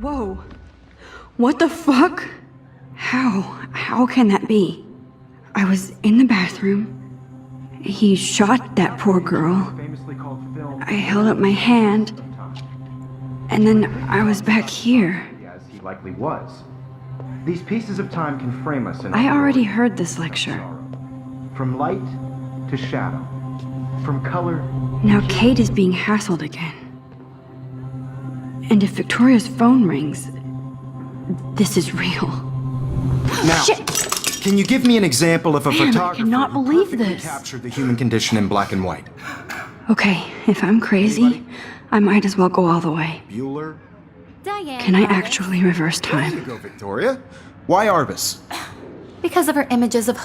Whoa. What the fuck? How can that be? I was in the bathroom. He shot that poor girl. I held up my hand. And then I was back here. As he likely was. These pieces of time can frame us in I already heard this lecture. From light to shadow. From color. Now Kate is being hassled again. And if Victoria's phone rings, this is real. Now, Shit! Can you give me an example of a Man, I photographer cannot who believe perfectly this. captured the human condition in black and white? Okay, if I'm crazy, I might as well go all the way. Bueller? Diane. Can I Arbus. actually reverse There you time? go, Victoria. Why Arbus? Because of her images of.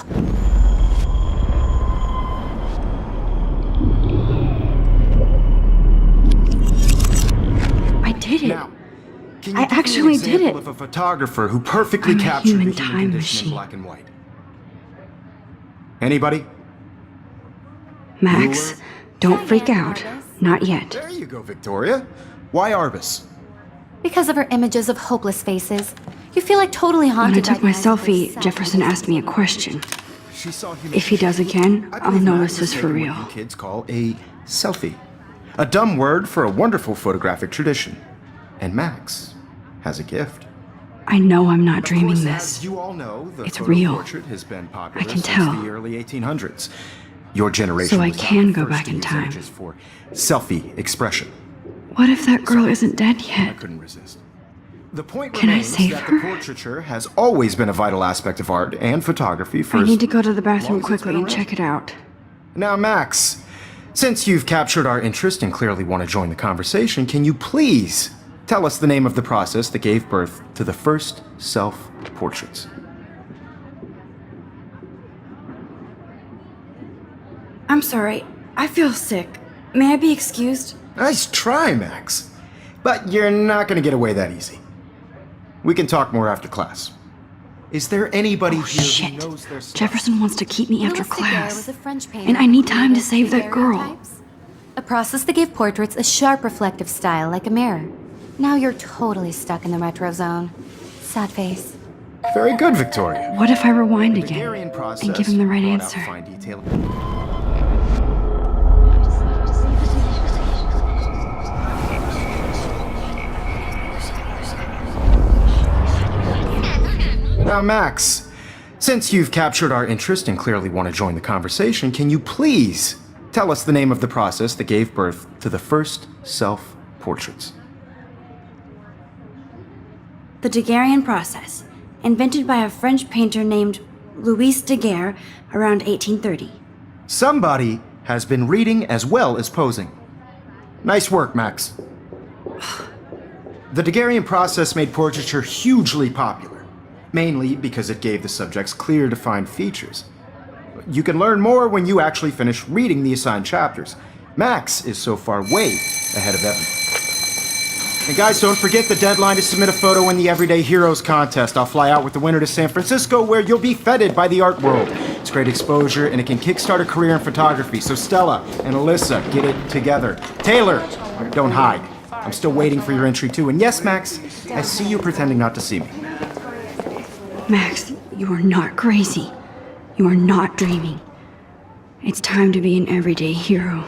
I did it. Now, can you I give me actually an did example it. of a photographer who perfectly I'm a captured human the human time condition in machine. black and white? Anybody? Max, Bueller? don't freak out. Arbus. Not yet. There you go, Victoria. Why Arbus? Because of her images of hopeless faces. You feel like totally When I haunted. took by my the eyes of selfie, those Jefferson sad asked me a question. She saw human If he does again, I I'll believe know Max this is for taken real. What you kids call a selfie. A dumb word for a wonderful photographic tradition. And Max has a gift. I know I'm not Of dreaming course, this. As you all know, the It's photo real. portrait has been popular I can since tell. the early 1800s. Your generation So I was not can the go first back to in use time. images for selfie expression. What if that girl isn't dead I yet? couldn't resist. The point Can I remains save that her? the portraiture has always been a vital aspect of art and photography for I as need to go to the bathroom long as it's quickly been and check it out. Now, Max, since you've captured our interest and clearly want to join the conversation, can you please tell us the name of the process that gave birth to the first self-portraits? I'm sorry. I feel sick. May I be excused? Nice try, Max. But you're not going to get away that easy. We can talk more after class. Is there anybody Oh, here shit. who knows their stuff? Jefferson wants to keep me after Louis Daguerre was class. a French painter And I need who time to created save that girl. daguerreotypes. A process that gave portraits a sharp reflective style like a mirror. Now you're totally stuck in the retro zone. Sad face. Very good, Victoria. What if I rewind The again Daguerrean process and give him the right brought out answer? fine detail. Now, Max, since you've captured our interest and clearly want to join the conversation, can you please tell us the name of the process that gave birth to the first self-portraits? The Daguerrean process, invented by a French painter named Louis Daguerre around 1830. Somebody has been reading as well as posing. Nice work, Max. The Daguerrean process made portraiture hugely popular, mainly because it gave the subjects clear, defined features. You can learn more when you actually finish reading the assigned chapters. Max is so far way ahead of everyone. And guys, don't forget the deadline to submit a photo in the Everyday Heroes contest. I'll fly out with the winner to San Francisco, where you'll be feted by the art world. It's great exposure, and it can kickstart a career in photography. So Stella and Alyssa, get it together. Taylor, don't hide. I'm still waiting for your entry too. And yes, Max, I see you pretending not to see me. Max, you are not crazy. You are not dreaming. It's time to be an everyday hero.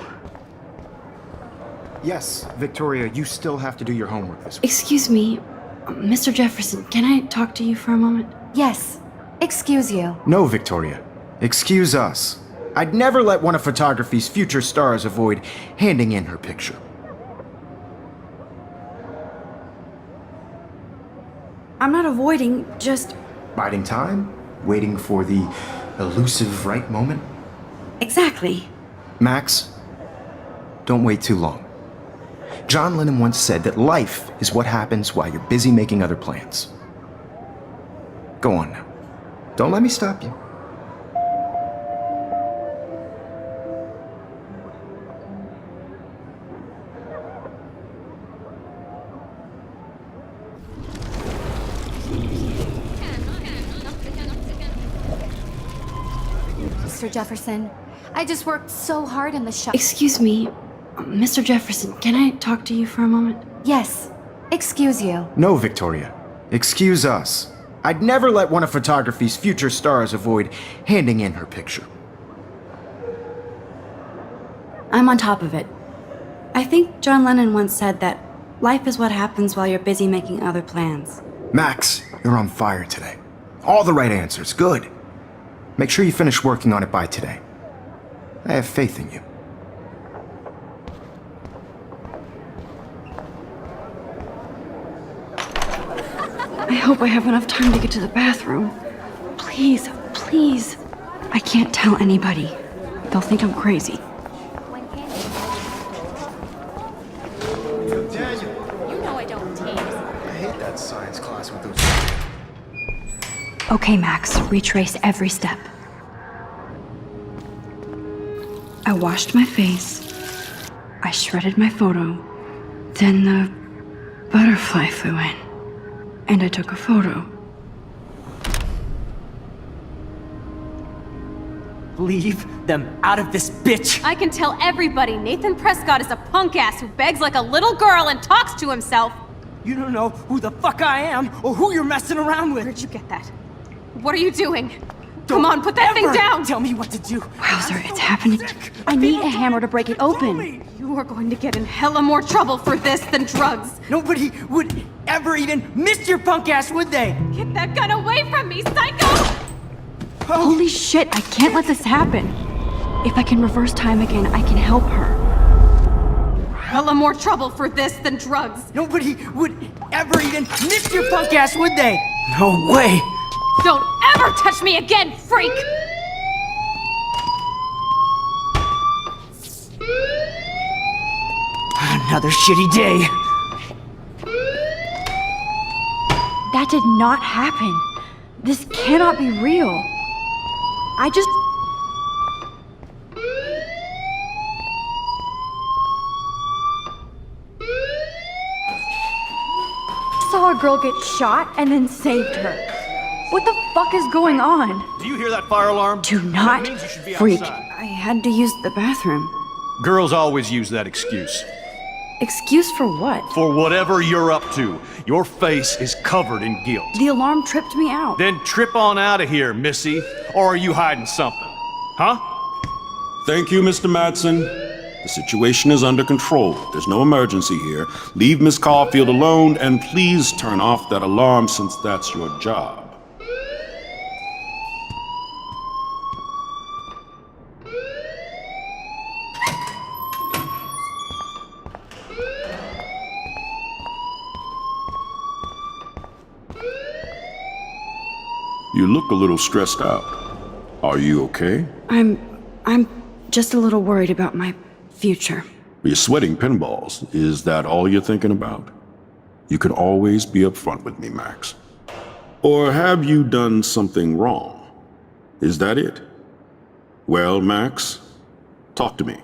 Yes, Victoria, you still have to do your homework this week. Excuse me, Mr. Jefferson, can I talk to you for a moment? Yes. Excuse you. No, Victoria. Excuse us. I'd never let one of photography's future stars avoid handing in her picture. I'm not avoiding, just... Biding time? Waiting for the elusive right moment? Exactly. Max, don't wait too long. John Lennon once said that life is what happens while you're busy making other plans. Go on now. Don't let me stop you. Mr. Jefferson, I just worked so hard in the shop. Excuse me, Mr. Jefferson, can I talk to you for a moment? Yes. Excuse you. No, Victoria. Excuse us. I'd never let one of photography's future stars avoid handing in her picture. I'm on top of it. I think John Lennon once said that life is what happens while you're busy making other plans. Max, you're on fire today. All the right answers. Good. Make sure you finish working on it by today. I have faith in you. I hope I have enough time to get to the bathroom. Please, please. I can't tell anybody. They'll think I'm crazy. Daniel, You know I don't tease. I hate that science class with those... Okay, Max, retrace every step. I washed my face. I shredded my photo. Then the butterfly flew in. And I took a photo. Leave them out of this bitch! I can tell everybody Nathan Prescott is a punk ass who begs like a little girl and talks to himself. You don't know who the fuck I am or who you're messing around with! Where'd you get that? What are you doing? Come on, put that thing Ever down! Tell me what to do! Wowzer, it's happening. I need a hammer to break it open. You are going to get in hella more trouble for this than drugs. Nobody would ever even miss your punk ass, would they? Get that gun away from me, psycho! Holy shit, I can't let this happen. If I can reverse time again, I can help her. Hella more trouble for this than drugs. Nobody would ever even miss your punk ass, would they? No way! Don't ever touch me again, freak! Another shitty day. That did not happen. This cannot be real. I just... saw a girl get shot and then saved her. What the fuck is going on? Do you hear that fire alarm? Do not That means you should be freak. outside. I had to use the bathroom. Girls always use that excuse. Excuse for what? For whatever you're up to, your face is covered in guilt. The alarm tripped me out. Then trip on out of here, Missy. Or are you hiding something? Huh? Thank you, Mr. Madsen. The situation is under control. There's no emergency here. Leave Miss Caulfield alone, and please turn off that alarm since that's your job. You look a little stressed out. Are you okay? I'm just a little worried about my future. You're sweating pinballs. Is that all you're thinking about? You can always be upfront with me, Max. Or have you done something wrong? Is that it? Well, Max, talk to me.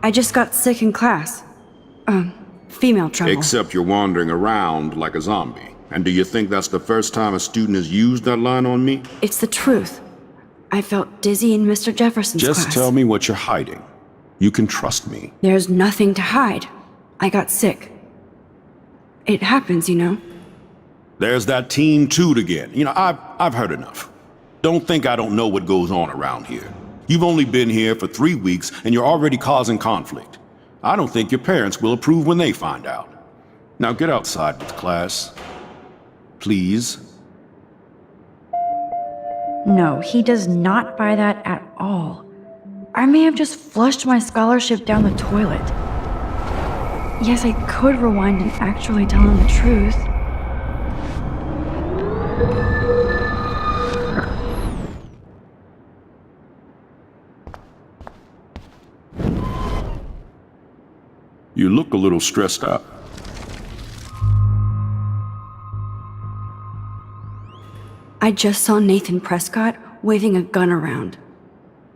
I just got sick in class. Female trouble. Except you're wandering around like a zombie. And do you think that's the first time a student has used that line on me? It's the truth. I felt dizzy in Mr. Jefferson's class. Just tell me what you're hiding. You can trust me. There's nothing to hide. I got sick. It happens, you know. There's that Teen Toot again. You know, I've heard enough. Don't think I don't know what goes on around here. You've only been here for 3 weeks and you're already causing conflict. I don't think your parents will approve when they find out. Now get outside with class. Please. No, he does not buy that at all. I may have just flushed my scholarship down the toilet. Yes, I could rewind and actually tell him the truth. You look a little stressed out. I just saw Nathan Prescott waving a gun around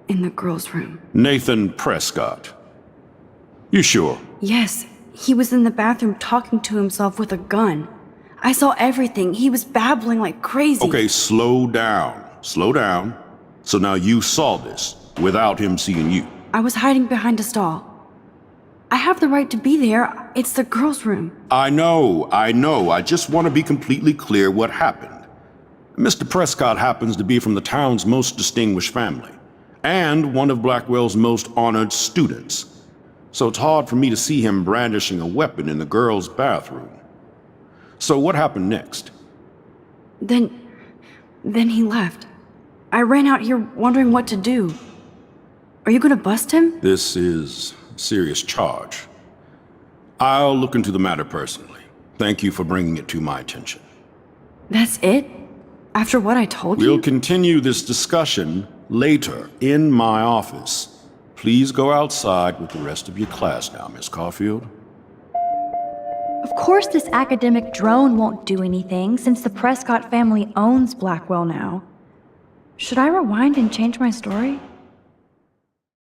in the girls' room. Nathan Prescott. You sure? Yes, he was in the bathroom talking to himself with a gun. I saw everything. He was babbling like crazy. Okay, slow down. Slow down. So now you saw this without him seeing you. I was hiding behind a stall. I have the right to be there. It's the girls' room. I know. I just want to be completely clear what happened. Mr. Prescott happens to be from the town's most distinguished family, and one of Blackwell's most honored students. So it's hard for me to see him brandishing a weapon in the girls' bathroom. So what happened next? Then he left. I ran out here wondering what to do. Are you gonna bust him? This is a serious charge. I'll look into the matter personally. Thank you for bringing it to my attention. That's it? After what I told you? We'll continue this discussion later in my office. Please go outside with the rest of your class now, Miss Caulfield. Of course, this academic drone won't do anything since the Prescott family owns Blackwell now. Should I rewind and change my story?